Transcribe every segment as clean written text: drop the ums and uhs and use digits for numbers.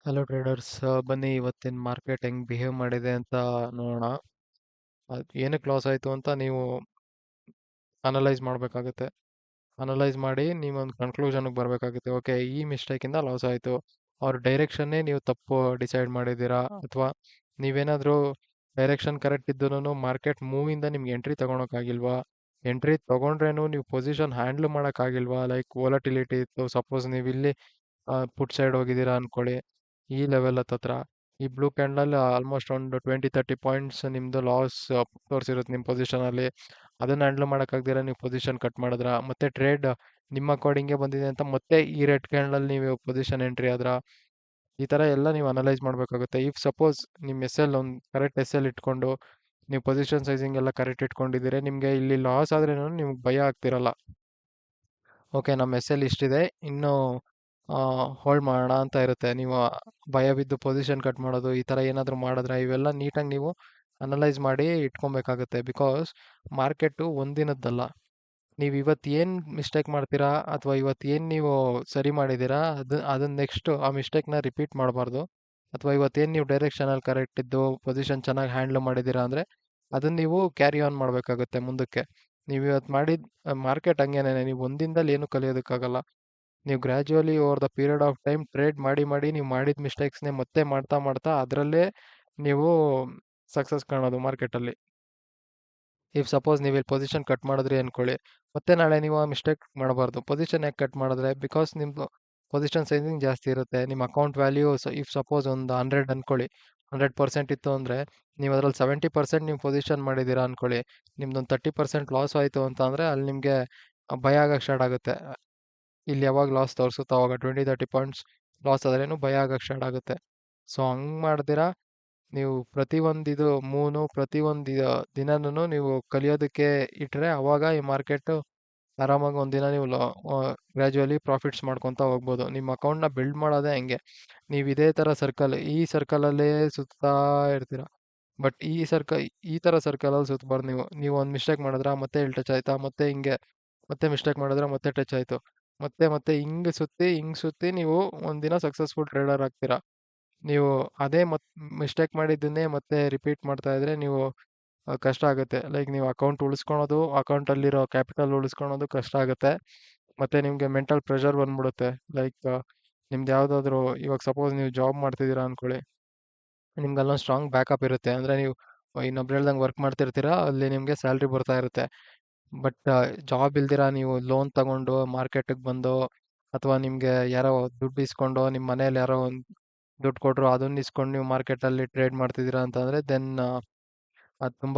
Hello traders, ಬನ್ನಿ ಇವತ್ತಿನ market ಹೆಂಗ್ ಬಿಹೇವ್ ಮಾಡಿದೆ ಅಂತ ನೋಡೋಣ. ಏನಕ್ಕೆ ಲಾಸ್ ಆಯಿತು ಅಂತ ನೀವು ಅನಲೈಸ್ ಮಾಡಬೇಕಾಗುತ್ತೆ. ಅನಲೈಸ್ ಮಾಡಿ ನೀವೊಂದು ಕನ್ಕ್ಲೂಷನ್ಗೆ ಬರಬೇಕಾಗುತ್ತೆ. ಓಕೆ, ಈ ಮಿಸ್ಟೇಕಿಂದ ಲಾಸ್ ಆಯಿತು. ಅವ್ರ ಡೈರೆಕ್ಷನ್ನೇ ನೀವು ತಪ್ಪು ಡಿಸೈಡ್ ಮಾಡಿದ್ದೀರಾ, ಅಥವಾ ನೀವೇನಾದರೂ ಡೈರೆಕ್ಷನ್ ಕರೆಕ್ಟ್ ಇದ್ದೂ ಮಾರ್ಕೆಟ್ ಮೂವಿಂದ ನಿಮ್ಗೆ ಎಂಟ್ರಿ ತೊಗೊಳಕ್ಕಾಗಿಲ್ವಾ? ಎಂಟ್ರಿ ತೊಗೊಂಡ್ರೇನು ನೀವು ಪೊಸಿಷನ್ ಹ್ಯಾಂಡ್ಲ್ ಮಾಡೋಕ್ಕಾಗಿಲ್ವಾ? ಲೈಕ್ ವೋಲಟಿಲಿಟಿ ಇತ್ತು, ಸಪೋಸ್ ನೀವು ಇಲ್ಲಿ ಪುಟ್ ಸೈಡ್ ಹೋಗಿದ್ದೀರಾ ಅನ್ಕೊಳ್ಳಿ, ಈ ಲೆವೆಲ್ ಹತ್ತತ್ರ ಈ ಬ್ಲೂ ಕ್ಯಾಂಡಲ್ ಆಲ್ಮೋಸ್ಟ್ ಒಂದು 20-30 ಪಾಯಿಂಟ್ಸ್ ನಿಮ್ಮದು ಲಾಸ್ ತೋರಿಸಿರುತ್ತೆ ನಿಮ್ಮ ಪೊಸಿಷನಲ್ಲಿ. ಅದನ್ನು ಹ್ಯಾಂಡ್ಲ್ ಮಾಡೋಕ್ಕಾಗ್ದಿರ ನೀವು ಪೊಸಿಷನ್ ಕಟ್ ಮಾಡಿದ್ರ, ಮತ್ತೆ ಟ್ರೇಡ್ ನಿಮ್ಮ ಅಕಾರ್ಡಿಂಗೆ ಬಂದಿದೆ ಅಂತ ಮತ್ತೆ ಈ ರೆಡ್ ಕ್ಯಾಂಡಲ್ ನೀವು ಪೊಸಿಷನ್ ಎಂಟ್ರಿ ಆದ್ರ, ಈ ಥರ ಎಲ್ಲ ನೀವು ಅನಲೈಸ್ ಮಾಡಬೇಕಾಗುತ್ತೆ. ಇಫ್ ಸಪೋಸ್ ನಿಮ್ಮ ಎಸ್ ಎಲ್ ಒಂದು ಕರೆಕ್ಟ್ ಎಸ್ ಎಲ್ ಇಟ್ಕೊಂಡು ನೀವು ಪೊಸಿಷನ್ ಸೈಜಿಂಗ್ ಎಲ್ಲ ಕರೆಕ್ಟ್ ಇಟ್ಕೊಂಡಿದ್ದೀರಿ, ನಿಮಗೆ ಇಲ್ಲಿ ಲಾಸ್ ಆದ್ರೇನು ನಿಮ್ಗೆ ಭಯ ಆಗ್ತಿರಲ್ಲ. ಓಕೆ, ನಮ್ಮ ಎಸ್ ಎಲ್ ಇಷ್ಟಿದೆ, ಇನ್ನೂ ಹೋಲ್ಡ್ ಮಾಡೋಣ ಅಂತ ಇರುತ್ತೆ. ನೀವು ಭಯ ಬಿದ್ದು ಪೊಸಿಷನ್ ಕಟ್ ಮಾಡೋದು ಈ ಥರ ಏನಾದರೂ ಮಾಡಿದ್ರೆ ಇವೆಲ್ಲ ನೀಟಾಗಿ ನೀವು ಅನಲೈಸ್ ಮಾಡಿ ಇಟ್ಕೊಬೇಕಾಗುತ್ತೆ. Because market ಒಂದಿನದ್ದಲ್ಲ. ನೀವು ಇವತ್ತು ಏನು ಮಿಸ್ಟೇಕ್ ಮಾಡ್ತೀರಾ ಅಥವಾ ಇವತ್ತು ಏನು ನೀವು ಸರಿ ಮಾಡಿದ್ದೀರಾ, ಅದನ್ನ ನೆಕ್ಸ್ಟ್ ಆ ಮಿಸ್ಟೇಕ್ನ ರಿಪೀಟ್ ಮಾಡಬಾರ್ದು. ಅಥವಾ ಇವತ್ತೇನು ನೀವು ಡೈರೆಕ್ಷನಲ್ಲಿ ಕರೆಕ್ಟ್ ಇದ್ದು ಪೊಸಿಷನ್ ಚೆನ್ನಾಗಿ ಹ್ಯಾಂಡ್ಲ್ ಮಾಡಿದ್ದೀರಾ ಅಂದರೆ ಅದನ್ನು ನೀವು ಕ್ಯಾರಿ ಆನ್ ಮಾಡಬೇಕಾಗುತ್ತೆ ಮುಂದಕ್ಕೆ. ನೀವು ಇವತ್ತು ಮಾಡಿದ ಮಾರ್ಕೆಟ್ ಹಂಗೇನೆ, ನೀವು ಒಂದಿನದಲ್ಲಿ ಏನು ಕಲಿಯೋದಕ್ಕಾಗಲ್ಲ. ನೀವು gradually over the period of time trade ಮಾಡಿ ಮಾಡಿ ನೀವು ಮಾಡಿದ ಮಿಸ್ಟೇಕ್ಸ್ನೇ ಮತ್ತೆ ಮಾಡ್ತಾ ಮಾಡ್ತಾ ಅದರಲ್ಲೇ ನೀವು ಸಕ್ಸಸ್ ಕಾಣೋದು ಮಾರ್ಕೆಟಲ್ಲಿ. ಇಫ್ ಸಪೋಸ್ ನೀವು ಇಲ್ಲಿ ಪೊಸಿಷನ್ ಕಟ್ ಮಾಡಿದ್ರಿ ಅನ್ಕೊಳ್ಳಿ, ಮತ್ತೆ ನಾಳೆ ನೀವು ಆ ಮಿಸ್ಟೇಕ್ ಮಾಡಬಾರ್ದು. ಪೊಸಿಷನ್ ಯಾಕೆ ಕಟ್ ಮಾಡಿದ್ರೆ, ಬಿಕಾಸ್ ನಿಮ್ಮದು ಪೊಸಿಷನ್ ಸೈಜಿಂಗ್ ಜಾಸ್ತಿ ಇರುತ್ತೆ. ನಿಮ್ಮ ಅಕೌಂಟ್ ವ್ಯಾಲ್ಯೂ ಇಫ್ ಸಪೋಸ್ ಒಂದು 100 ಅನ್ಕೊಳ್ಳಿ, 100% ಇತ್ತು ಅಂದರೆ ನೀವು ಅದರಲ್ಲಿ 70% ನೀವು ಪೊಸಿಷನ್ ಮಾಡಿದ್ದೀರಾ ಅನ್ಕೊಳ್ಳಿ, ನಿಮ್ದೊಂದು 30% ಲಾಸ್ ಆಯಿತು ಅಂತ ಅಂದರೆ ಅಲ್ಲಿ ನಿಮಗೆ ಭಯ ಆಗಕ್ಕೆ ಸ್ಟಾರ್ಟ್ ಆಗುತ್ತೆ. ಇಲ್ಲಿ ಯಾವಾಗ ಲಾಸ್ ತೋರಿಸುತ್ತೋ ಅವಾಗ 20-30 ಪಾಯಿಂಟ್ಸ್ ಲಾಸ್ ಆದ್ರೇನು ಭಯ ಆಗಕ್ಕೆ ಸ್ಟಾರ್ಟ್ ಆಗುತ್ತೆ. ಸೊ ಹಂಗೆ ಮಾಡ್ದಿರಾ ನೀವು ಪ್ರತಿಯೊಂದು ಇದು ಪ್ರತಿಯೊಂದು ದಿನನೂ ನೀವು ಕಲಿಯೋದಕ್ಕೆ ಇಟ್ಟರೆ ಅವಾಗ ಈ ಮಾರ್ಕೆಟು ಆರಾಮಾಗಿ ಒಂದಿನ ನೀವು ಗ್ರ್ಯಾಜುವಲಿ ಪ್ರಾಫಿಟ್ಸ್ ಮಾಡ್ಕೊತಾ ಹೋಗ್ಬೋದು. ನಿಮ್ಮ ಅಕೌಂಟ್ನ ಬಿಲ್ಡ್ ಮಾಡೋದೇ ಹಂಗೆ. ನೀವು ಇದೇ ಥರ ಈ ಸರ್ಕಲಲ್ಲೇ ಸುತ್ತಾ ಇರ್ತೀರ. ಬಟ್ ಈ ಥರ ಸರ್ಕಲಲ್ಲಿ ಸುತ್ತಬಾರ್ದು. ನೀವು ಒಂದು ಮಿಸ್ಟೇಕ್ ಮಾಡಿದ್ರ ಮತ್ತೆ ಇಲ್ಲಿ ಟಚ್ ಆಯ್ತಾ, ಮತ್ತೆ ಹಿಂಗೆ ಮತ್ತೆ ಮಿಸ್ಟೇಕ್ ಮಾಡಿದ್ರೆ ಮತ್ತೆ ಟಚ್ ಆಯಿತು, ಮತ್ತೆ ಮತ್ತೆ ಹಿಂಗೆ ಸುತ್ತಿ ನೀವು ಒಂದಿನ ಸಕ್ಸಸ್ಫುಲ್ ಟ್ರೇಡರ್ ಆಗ್ತೀರಾ. ನೀವು ಅದೇ ಮಿಸ್ಟೇಕ್ ಮಾಡಿದ್ದನ್ನೇ ಮತ್ತೆ ರಿಪೀಟ್ ಮಾಡ್ತಾ ಇದ್ರೆ ನೀವು ಕಷ್ಟ ಆಗುತ್ತೆ. ಲೈಕ್ ನೀವು ಅಕೌಂಟ್ ಉಳಿಸ್ಕೊಳೋದು, ಅಕೌಂಟಲ್ಲಿರೋ ಕ್ಯಾಪಿಟಲ್ ಉಳಿಸ್ಕೊಳೋದು ಕಷ್ಟ ಆಗುತ್ತೆ. ಮತ್ತೆ ನಿಮಗೆ ಮೆಂಟಲ್ ಪ್ರೆಷರ್ ಬಂದ್ಬಿಡುತ್ತೆ. ಲೈಕ್ ನಿಮ್ದು ಯಾವುದಾದ್ರೂ ಇವಾಗ ಸಪೋಸ್ ನೀವು ಜಾಬ್ ಮಾಡ್ತಿದ್ದೀರಾ ಅನ್ಕೊಳ್ಳಿ, ನಿಮ್ಗೆ ಅಲ್ಲೊಂದು ಸ್ಟ್ರಾಂಗ್ ಬ್ಯಾಕಪ್ ಇರುತ್ತೆ. ಅಂದರೆ ನೀವು ಇನ್ನೊಬ್ರು ಹೇಳ್ದಂಗೆ ವರ್ಕ್ ಮಾಡ್ತಿರ್ತೀರಾ, ಅಲ್ಲಿ ನಿಮಗೆ ಸ್ಯಾಲ್ರಿ ಬರ್ತಾ ಇರುತ್ತೆ. ಬಟ್ ಜಾಬ್ ಇಲ್ದಿರ ನೀವು ಲೋನ್ ತಗೊಂಡು ಮಾರ್ಕೆಟಿಗೆ ಬಂದು, ಅಥವಾ ನಿಮಗೆ ಯಾರೋ ದುಡ್ಡು ಇಸ್ಕೊಂಡು, ನಿಮ್ಮ ಮನೇಲಿ ಯಾರೋ ಒಂದು ದುಡ್ಡು ಕೊಟ್ಟರು ಅದನ್ನ ಇಸ್ಕೊಂಡು ನೀವು ಮಾರ್ಕೆಟಲ್ಲಿ ಟ್ರೇಡ್ ಮಾಡ್ತಿದ್ದೀರಾ ಅಂತಂದರೆ ದೆನ್ ಅದು ತುಂಬ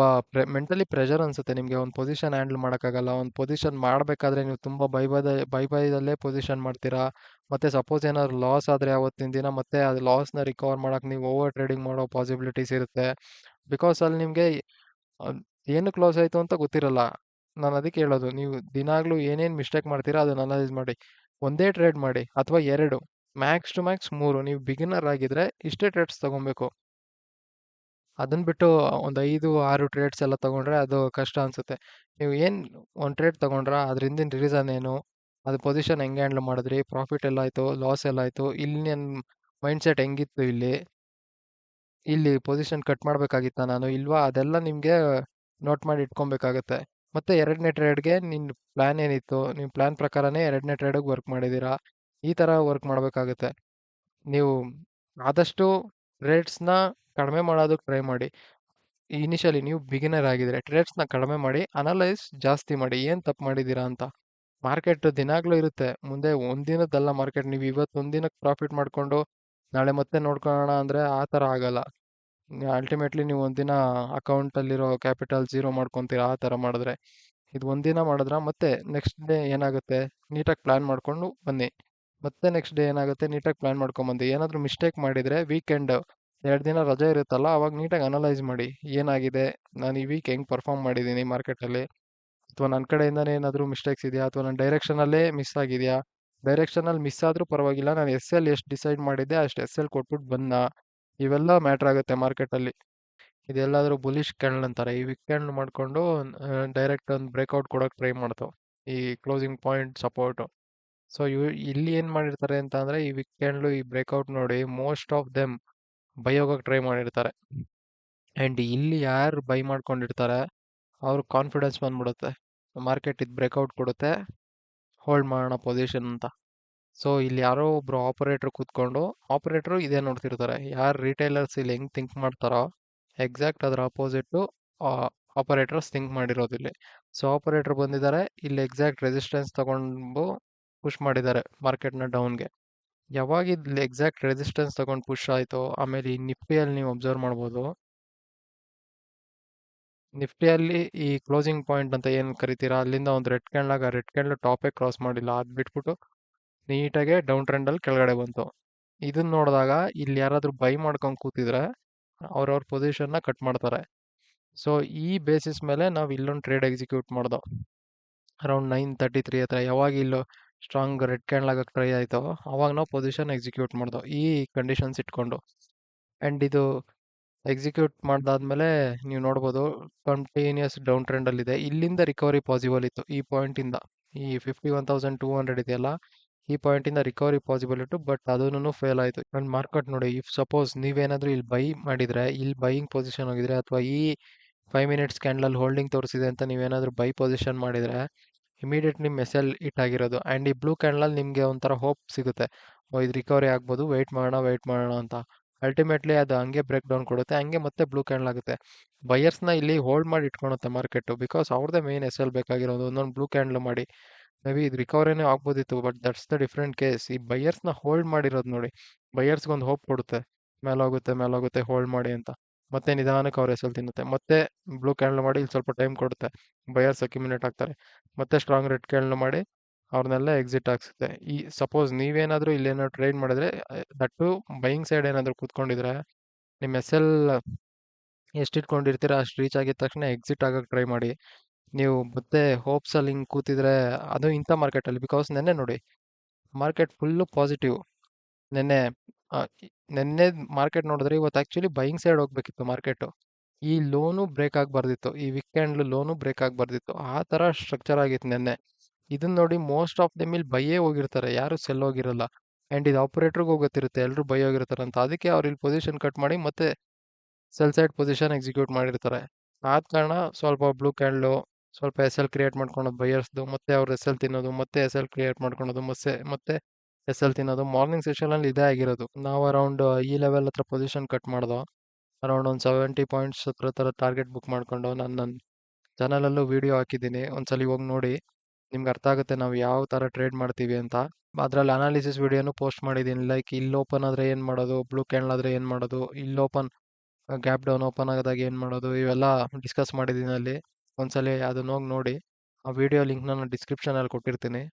ಮೆಂಟಲಿ ಪ್ರೆಷರ್ ಅನಿಸುತ್ತೆ ನಿಮಗೆ. ಒಂದು ಪೊಸಿಷನ್ ಹ್ಯಾಂಡಲ್ ಮಾಡೋಕ್ಕಾಗಲ್ಲ. ಒಂದು ಪೊಸಿಷನ್ ಮಾಡಬೇಕಾದ್ರೆ ನೀವು ತುಂಬ ಭಯದಲ್ಲೇ ಪೊಸಿಷನ್ ಮಾಡ್ತೀರಾ. ಮತ್ತು ಸಪೋಸ್ ಏನಾದ್ರು ಲಾಸ್ ಆದರೆ ಆವತ್ತಿನ ದಿನ ಮತ್ತೆ ಅದು ಲಾಸ್ನ ರಿಕವರ್ ಮಾಡೋಕ್ಕೆ ನೀವು ಓವರ್ ಟ್ರೇಡಿಂಗ್ ಮಾಡೋ ಪಾಸಿಬಿಲಿಟೀಸ್ ಇರುತ್ತೆ. ಬಿಕಾಸ್ ಅಲ್ಲಿ ನಿಮಗೆ ಏನಕ್ಕೆ ಲಾಸ್ ಆಯಿತು ಅಂತ ಗೊತ್ತಿರಲ್ಲ. ನಾನು ಅದಕ್ಕೆ ಹೇಳೋದು, ನೀವು ದಿನಾಗಲೂ ಏನೇನು ಮಿಸ್ಟೇಕ್ ಮಾಡ್ತೀರಾ ಅದನ್ನ ಅನಲೈಸ್ ಮಾಡಿ. ಒಂದೇ ಟ್ರೇಡ್ ಮಾಡಿ ಅಥವಾ 2, ಮ್ಯಾಕ್ಸ್ ಟು ಮ್ಯಾಕ್ಸ್ 3. ನೀವು ಬಿಗಿನರ್ ಆಗಿದ್ರೆ ಇಷ್ಟೇ ಟ್ರೇಡ್ಸ್ ತೊಗೊಬೇಕು. ಅದನ್ನ ಬಿಟ್ಟು ಒಂದು 5-6 ಟ್ರೇಡ್ಸ್ ಎಲ್ಲ ತೊಗೊಂಡ್ರೆ ಅದು ಕಷ್ಟ ಅನಿಸುತ್ತೆ. ನೀವು ಏನು ಒಂದು ಟ್ರೇಡ್ ತೊಗೊಂಡ್ರಾ, ಅದ್ರ ಹಿಂದಿನ ರೀಸನ್ ಏನು, ಅದು ಪೊಸಿಷನ್ ಹೆಂಗೆ ಹ್ಯಾಂಡಲ್ ಮಾಡಿದ್ರಿ, ಪ್ರಾಫಿಟ್ ಎಲ್ಲಾಯಿತು, ಲಾಸ್ ಎಲ್ಲಾಯಿತು, ಇಲ್ಲಿ ನನ್ನ ಮೈಂಡ್ಸೆಟ್ ಹೆಂಗಿತ್ತು, ಇಲ್ಲಿ ಪೊಸಿಷನ್ ಕಟ್ ಮಾಡಬೇಕಾಗಿತ್ತಾ ನಾನು ಇಲ್ವಾ, ಅದೆಲ್ಲ ನಿಮಗೆ ನೋಟ್ ಮಾಡಿ ಇಟ್ಕೊಬೇಕಾಗತ್ತೆ. ಮತ್ತೆ ಎರಡನೇ ಟ್ರೇಡ್ಗೆ ನಿನ್ನ ಪ್ಲ್ಯಾನ್ ಏನಿತ್ತು, ನಿಮ್ಮ ಪ್ಲ್ಯಾನ್ ಪ್ರಕಾರನೇ ಎರಡನೇ ಟ್ರೇಡಿಗೆ ವರ್ಕ್ ಮಾಡಿದ್ದೀರಾ, ಈ ಥರ ವರ್ಕ್ ಮಾಡಬೇಕಾಗತ್ತೆ. ನೀವು ಆದಷ್ಟು ರೇಟ್ಸ್ನ ಕಡಿಮೆ ಮಾಡೋದಕ್ಕೆ ಟ್ರೈ ಮಾಡಿ. ಇನಿಷಿಯಲಿ ನೀವು ಬಿಗಿನರ್ ಆಗಿದ್ರೆ ಟ್ರೇಡ್ಸ್ನ ಕಡಿಮೆ ಮಾಡಿ, ಅನಲೈಸ್ ಜಾಸ್ತಿ ಮಾಡಿ, ಏನು ತಪ್ಪು ಮಾಡಿದ್ದೀರಾ ಅಂತ. ಮಾರ್ಕೆಟ್ ದಿನಾಗ್ಲೂ ಇರುತ್ತೆ, ಮುಂದೆ ಒಂದಿನದ್ದಲ್ಲ ಮಾರ್ಕೆಟ್. ನೀವು ಇವತ್ತು ಒಂದಿನಕ್ಕೆ ಪ್ರಾಫಿಟ್ ಮಾಡಿಕೊಂಡು ನಾಳೆ ಮತ್ತೆ ನೋಡ್ಕೊಳ್ಳೋಣ ಅಂದರೆ ಆ ಥರ ಆಗಲ್ಲ. ಅಲ್ಟಿಮೇಟ್ಲಿ ನೀವು ಒಂದಿನ ಅಕೌಂಟಲ್ಲಿರೋ ಕ್ಯಾಪಿಟಲ್ ಝೀರೋ ಮಾಡ್ಕೊತೀರಾ ಆ ಥರ ಮಾಡಿದ್ರೆ. ಇದು ಒಂದಿನ ಮಾಡಿದ್ರೆ ಮತ್ತೆ ನೆಕ್ಸ್ಟ್ ಡೇ ಏನಾಗುತ್ತೆ, ನೀಟಾಗಿ ಪ್ಲ್ಯಾನ್ ಮಾಡಿಕೊಂಡು ಬನ್ನಿ. ಮತ್ತೆ ನೆಕ್ಸ್ಟ್ ಡೇ ಏನಾಗುತ್ತೆ, ನೀಟಾಗಿ ಪ್ಲ್ಯಾನ್ ಮಾಡ್ಕೊಂಬಂದು. ಏನಾದರೂ ಮಿಸ್ಟೇಕ್ ಮಾಡಿದರೆ ವೀಕೆಂಡ್ 2 ದಿನ ರಜೆ ಇರುತ್ತಲ್ಲ, ಅವಾಗ ನೀಟಾಗಿ ಅನಲೈಸ್ ಮಾಡಿ ಏನಾಗಿದೆ, ನಾನು ಈ ವೀಕ್ ಹೆಂಗೆ ಪರ್ಫಾರ್ಮ್ ಮಾಡಿದ್ದೀನಿ ಮಾರ್ಕೆಟಲ್ಲಿ, ಅಥವಾ ನನ್ನ ಕಡೆಯಿಂದನೇ ಏನಾದರೂ ಮಿಸ್ಟೇಕ್ಸ್ ಇದೆಯಾ, ಅಥವಾ ನನ್ನ ಡೈರೆಕ್ಷನಲ್ಲೇ ಮಿಸ್ ಆಗಿದೆಯಾ. ಡೈರೆಕ್ಷನಲ್ಲಿ ಮಿಸ್ ಆದರೂ ಪರವಾಗಿಲ್ಲ, ನಾನು ಎಸ್ ಎಲ್ ಎಷ್ಟು ಡಿಸೈಡ್ ಮಾಡಿದ್ದೆ ಅಷ್ಟು ಎಸ್ ಎಲ್ ಕೊಟ್ಬಿಟ್ಟು ಬಂದ. ಇವೆಲ್ಲ ಮ್ಯಾಟ್ರ್ ಆಗುತ್ತೆ ಮಾರ್ಕೆಟಲ್ಲಿ. ಇದೆಲ್ಲಾದರೂ ಬುಲಿಶ್ ಕ್ಯಾಂಡಲ್ ಅಂತಾರೆ. ಈ ವಿಕ್ ಕ್ಯಾಂಡಲ್ ಮಾಡಿಕೊಂಡು ಡೈರೆಕ್ಟ್ ಒಂದು ಬ್ರೇಕ್ಔಟ್ ಕೊಡೋಕೆ ಟ್ರೈ ಮಾಡ್ತಾವೆ, ಈ ಕ್ಲೋಸಿಂಗ್ ಪಾಯಿಂಟ್ ಸಪೋರ್ಟು. ಸೊ ಇಲ್ಲಿ ಏನ್ ಮಾಡಿರ್ತಾರೆ ಅಂತ ಅಂದ್ರೆ ಈ ವೀಕೆಂಡ್ ಈ ಬ್ರೇಕ್ಔಟ್ ನೋಡಿ ಮೋಸ್ಟ್ ಆಫ್ ದೆಮ್ ಬೈ ಹೋಗಕ್ ಟ್ರೈ ಮಾಡಿರ್ತಾರೆ. ಅಂಡ್ ಇಲ್ಲಿ ಯಾರು ಬೈ ಮಾಡ್ಕೊಂಡಿರ್ತಾರೆ ಅವ್ರ ಕಾನ್ಫಿಡೆನ್ಸ್ ಬಂದ್ಬಿಡುತ್ತೆ, ಮಾರ್ಕೆಟ್ ಇದು ಬ್ರೇಕ್ಔಟ್ ಕೊಡುತ್ತೆ, ಹೋಲ್ಡ್ ಮಾಡೋಣ ಪೊಸಿಷನ್ ಅಂತ. ಸೊ ಇಲ್ಲಿ ಯಾರೋ ಒಬ್ರು ಆಪರೇಟರ್ ಕೂತ್ಕೊಂಡು, ಆಪರೇಟರ್ ಇದೇ ನೋಡ್ತಿರ್ತಾರೆ, ಯಾರು ರಿಟೈಲರ್ಸ್ ಇಲ್ಲಿ ಹೆಂಗ್ ಥಿಂಕ್ ಮಾಡ್ತಾರೋ ಎಕ್ಸಾಕ್ಟ್ ಅದ್ರ ಅಪೋಸಿಟ್ ಆಪರೇಟರ್ಸ್ ಥಿಂಕ್ ಮಾಡಿರೋದು ಇಲ್ಲಿ. ಸೊ ಆಪರೇಟರ್ ಬಂದಿದ್ದಾರೆ ಇಲ್ಲಿ ಎಕ್ಸಾಕ್ಟ್ ರೆಸಿಸ್ಟೆನ್ಸ್ ತಗೊಂಡು ಪುಷ್ ಮಾಡಿದ್ದಾರೆ ಮಾರ್ಕೆಟ್ನ ಡೌನ್ಗೆ. ಯಾವಾಗ ಇಲ್ಲಿ ಎಕ್ಸಾಕ್ಟ್ ರೆಸಿಸ್ಟೆನ್ಸ್ ತಗೊಂಡು ಪುಷ್ ಆಯಿತು, ಆಮೇಲೆ ಈ ನಿಫ್ಟಿಯಲ್ಲಿ ನೀವು ಅಬ್ಸರ್ವ್ ಮಾಡ್ಬೋದು, ನಿಫ್ಟಿಯಲ್ಲಿ ಈ ಕ್ಲೋಸಿಂಗ್ ಪಾಯಿಂಟ್ ಅಂತ ಏನು ಕರಿತೀರಾ ಅಲ್ಲಿಂದ ಒಂದು ರೆಡ್ ಕ್ಯಾಂಡಲ್ ಟಾಪೇ ಕ್ರಾಸ್ ಮಾಡಿಲ್ಲ, ಅದು ಬಿಟ್ಬಿಟ್ಟು ನೀಟಾಗೆ ಡೌನ್ ಟ್ರೆಂಡಲ್ಲಿ ಕೆಳಗಡೆ ಬಂತು. ಇದನ್ನ ನೋಡಿದಾಗ ಇಲ್ಲಿ ಯಾರಾದರೂ ಬೈ ಮಾಡ್ಕೊಂಡು ಕೂತಿದ್ರೆ ಅವ್ರವ್ರ ಪೊಸಿಷನ್ನ ಕಟ್ ಮಾಡ್ತಾರೆ. ಸೊ ಈ ಬೇಸಿಸ್ ಮೇಲೆ ನಾವು ಇಲ್ಲೊಂದು ಟ್ರೇಡ್ ಎಕ್ಸಿಕ್ಯೂಟ್ ಮಾಡ್ದೋ ಅರೌಂಡ್ 9:33 ಹತ್ರ. ಯಾವಾಗ ಇಲ್ಲೋ ಸ್ಟ್ರಾಂಗ್ ರೆಡ್ ಕ್ಯಾಂಡಲ್ ಆಗಕ್ಕೆ ಟ್ರೈ ಆಯಿತು ಅವಾಗ ನಾವು ಪೊಸಿಷನ್ ಎಕ್ಸಿಕ್ಯೂಟ್ ಮಾಡ್ದೋ ಈ ಕಂಡೀಷನ್ಸ್ ಇಟ್ಕೊಂಡು. ಆ್ಯಂಡ್ ಇದು ಎಕ್ಸಿಕ್ಯೂಟ್ ಮಾಡ್ದಾದ್ಮೇಲೆ ನೀವು ನೋಡ್ಬೋದು ಕಂಟಿನ್ಯೂಸ್ ಡೌನ್ ಟ್ರೆಂಡಲ್ಲಿದೆ. ಇಲ್ಲಿಂದ ರಿಕವರಿ ಪಾಸಿಬಲ್ ಇತ್ತು ಈ ಪಾಯಿಂಟಿಂದ, ಈ 51,200 ಇದೆಯಲ್ಲ ಈ ಪಾಯಿಂಟಿಂದ ರಿಕವರಿ ಪಾಸಿಬಲ್ ಇತ್ತು, ಬಟ್ ಅದೂ ಫೇಲ್ ಆಯಿತು. ಆ್ಯಂಡ್ ಮಾರ್ಕೆಟ್ ನೋಡಿ, ಇಫ್ ಸಪೋಸ್ ನೀವೇನಾದರೂ ಇಲ್ಲಿ ಬೈ ಮಾಡಿದರೆ, ಇಲ್ಲಿ ಬೈಯಿಂಗ್ ಪೊಸಿಷನ್ ಹೋಗಿದ್ರೆ, ಅಥವಾ ಈ 5 ಮಿನಿಟ್ಸ್ ಕ್ಯಾಂಡಲ್ ಹೋಲ್ಡಿಂಗ್ ತೋರಿಸಿದೆ ಅಂತ ನೀವೇನಾದರೂ ಬೈ ಪೊಸಿಷನ್ ಮಾಡಿದರೆ ಇಮಿಡಿಯೇಟ್ ನಿಮ್ಮ ಎಸ್ ಎಲ್ ಹಿಟ್ ಆಗಿರೋದು. ಆ್ಯಂಡ್ ಈ ಬ್ಲೂ ಕ್ಯಾಂಡಲಲ್ಲಿ ನಿಮಗೆ ಒಂಥರ ಹೋಪ್ ಸಿಗುತ್ತೆ, ಓ ಇದು ರಿಕವರಿ ಆಗ್ಬೋದು, ವೆಯ್ಟ್ ಮಾಡೋಣ ಅಂತ. ಅಲ್ಟಿಮೇಟ್ಲಿ ಅದು ಹಂಗೆ ಬ್ರೇಕ್ ಡೌನ್ ಕೊಡುತ್ತೆ, ಹಂಗೆ ಮತ್ತೆ ಬ್ಲೂ ಕ್ಯಾಂಡಲ್ ಆಗುತ್ತೆ. ಬಯರ್ಸ್ನ ಇಲ್ಲಿ ಹೋಲ್ಡ್ ಮಾಡಿ ಇಟ್ಕೊಳುತ್ತೆ ಮಾರ್ಕೆಟು, ಬಿಕಾಸ್ ಅವ್ರದ್ದೇ ಮೇನ್ ಎಸ್ ಎಲ್ ಬೇಕಾಗಿರೋದು. ಒಂದೊಂದು ಬ್ಲೂ ಕ್ಯಾಂಡಲ್ ಮಾಡಿ ಮೇ ಬಿ ಇದು ರಿಕವರಿನೇ ಆಗ್ಬೋದಿತ್ತು, but that's the different case. ಈ ಬಯರ್ಸ್ನ ಹೋಲ್ಡ್ ಮಾಡಿರೋದು ನೋಡಿ, ಬಯರ್ಸ್ಗೊಂದು ಹೋಪ್ ಕೊಡುತ್ತೆ, ಮೇಲಾಗುತ್ತೆ ಹೋಲ್ಡ್ ಮಾಡಿ ಅಂತ. ಮತ್ತೆ ನಿಧಾನಕ್ಕೆ ಅವ್ರ ಎಸೆಲ್ ತಿನ್ನುತ್ತೆ, ಮತ್ತೆ ಬ್ಲೂ ಕ್ಯಾಂಡಲ್ ಮಾಡಿ ಇಲ್ಲಿ ಸ್ವಲ್ಪ ಟೈಮ್ ಕೊಡುತ್ತೆ, ಬಯರ್ಸ್ ಅಕ್ಯುಮಿನೇಟ್ ಆಗ್ತಾರೆ, ಮತ್ತೆ ಸ್ಟ್ರಾಂಗ್ ರೆಡ್ ಕ್ಯಾಂಡಲ್ ಮಾಡಿ ಅವ್ರನ್ನೆಲ್ಲ ಎಕ್ಸಿಟ್ ಆಗ್ಸುತ್ತೆ. ಈ ಸಪೋಸ್ ನೀವೇನಾದರೂ ಇಲ್ಲೇನಾದ್ರು ಟ್ರೇಡ್ ಮಾಡಿದ್ರೆ, ದಟ್ಟು ಬೈಯಿಂಗ್ ಸೈಡ್ ಏನಾದರೂ ಕೂತ್ಕೊಂಡಿದ್ರೆ, ನಿಮ್ಮ ಎಸ್ ಎಲ್ ಎಷ್ಟು ಇಟ್ಕೊಂಡಿರ್ತೀರ ಅಷ್ಟು ರೀಚ್ ಆಗಿದ ತಕ್ಷಣ ಎಕ್ಸಿಟ್ ಆಗಕ್ಕೆ ಟ್ರೈ ಮಾಡಿ. ನೀವು ಮತ್ತೆ ಹೋಪ್ಸಲ್ಲಿ ಹಿಂಗೆ ಕೂತಿದ್ರೆ, ಅದು ಇಂಥ ಮಾರ್ಕೆಟಲ್ಲಿ, ಬಿಕಾಸ್ ನೆನ್ನೆ ನೋಡಿ ಮಾರ್ಕೆಟ್ ಫುಲ್ಲು ಪಾಸಿಟಿವ್. ನೆನ್ನೆ ನೆನ್ನೆ ಮಾರ್ಕೆಟ್ ನೋಡಿದ್ರೆ ಇವತ್ತು ಆ್ಯಕ್ಚುಲಿ ಬೈಯಿಂಗ್ ಸೈಡ್ ಹೋಗ್ಬೇಕಿತ್ತು ಮಾರ್ಕೆಟು. ಈ ಲೋನು ಬ್ರೇಕ್ ಆಗಬಾರ್ದಿತ್ತು, ಈ ವೀಕೆಂಡ್ ಲೋನು ಬ್ರೇಕ್ ಆಗಬಾರ್ದಿತ್ತು, ಆ ಥರ ಸ್ಟ್ರಕ್ಚರ್ ಆಗಿತ್ತು ನೆನ್ನೆ. ಇದನ್ನ ನೋಡಿ ಮೋಸ್ಟ್ ಆಫ್ ದೆಮ್ ಇಲ್ಲಿ ಬೈಯೇ ಹೋಗಿರ್ತಾರೆ, ಯಾರು ಸೆಲ್ ಹೋಗಿರಲ್ಲ. ಆ್ಯಂಡ್ ಇದು ಆಪರೇಟ್ರಿಗೆ ಗೊತ್ತಿರುತ್ತೆ ಎಲ್ಲರೂ ಬೈ ಹೋಗಿರ್ತಾರೆ ಅಂತ, ಅದಕ್ಕೆ ಅವ್ರು ಇಲ್ಲಿ ಪೊಸಿಷನ್ ಕಟ್ ಮಾಡಿ ಮತ್ತೆ ಸೆಲ್ ಸೈಡ್ ಪೊಸಿಷನ್ ಎಕ್ಸಿಕ್ಯೂಟ್ ಮಾಡಿರ್ತಾರೆ. ಆದ ಕಾರಣ ಸ್ವಲ್ಪ ಬ್ಲೂ ಕ್ಯಾಂಡ್ಲು, ಸ್ವಲ್ಪ ಎಸ್ ಎಲ್ ಕ್ರಿಯೇಟ್ ಮಾಡ್ಕೊಳೋದು ಬೈಯರ್ಸ್ದು, ಮತ್ತೆ ಅವ್ರು ಎಸ್ ಎಲ್ ತಿನ್ನೋದು, ಮತ್ತೆ ಎಸ್ ಎಲ್ ಕ್ರಿಯೇಟ್ ಮಾಡ್ಕೊಳೋದು, ಮತ್ತೆ ಎಸ್ ಎಲ್ ತಿನ್ನೋದು. ಮಾರ್ನಿಂಗ್ ಸೆಷನಲ್ಲಿ ಇದೇ ಆಗಿರೋದು. ನಾವು ಅರೌಂಡ್ ಈ ಲೆವೆಲ್ ಹತ್ರ ಪೊಸಿಷನ್ ಕಟ್ ಮಾಡ್ದೋ, ಅರೌಂಡ್ ಒಂದು 70 ಪಾಯಿಂಟ್ಸ್ ಹತ್ರ ಥರ ಟಾರ್ಗೆಟ್ ಬುಕ್ ಮಾಡ್ಕೊಂಡು ನನ್ನ ಚಾನಲಲ್ಲೂ ವೀಡಿಯೋ ಹಾಕಿದ್ದೀನಿ, ಒಂದ್ಸಲಿ ಹೋಗಿ ನೋಡಿ, ನಿಮ್ಗೆ ಅರ್ಥ ಆಗುತ್ತೆ ನಾವು ಯಾವ ಥರ ಟ್ರೇಡ್ ಮಾಡ್ತೀವಿ ಅಂತ. ಅದರಲ್ಲಿ ಅನಾಲಿಸಿಸ್ ವೀಡಿಯೋನು ಪೋಸ್ಟ್ ಮಾಡಿದ್ದೀನಿ, ಲೈಕ್ ಇಲ್ಲಿ ಓಪನ್ ಆದರೆ ಏನು ಮಾಡೋದು, ಬ್ಲೂ ಕ್ಯಾಂಡಲ್ ಆದರೆ ಏನು ಮಾಡೋದು, ಇಲ್ಲಿ ಗ್ಯಾಪ್ ಡೌನ್ ಓಪನ್ ಆದಾಗ ಏನು ಮಾಡೋದು, ಇವೆಲ್ಲ ಡಿಸ್ಕಸ್ ಮಾಡಿದ್ದೀನಿ ಅಲ್ಲಿ. ಒಂದ್ಸಲಿ ಅದನ್ನ ಹೋಗಿ ನೋಡಿ, ಆ ವಿಡಿಯೋ ಲಿಂಕ್ನ ನಾನು ಡಿಸ್ಕ್ರಿಪ್ಷನಲ್ಲಿ ಕೊಟ್ಟಿರ್ತೀನಿ.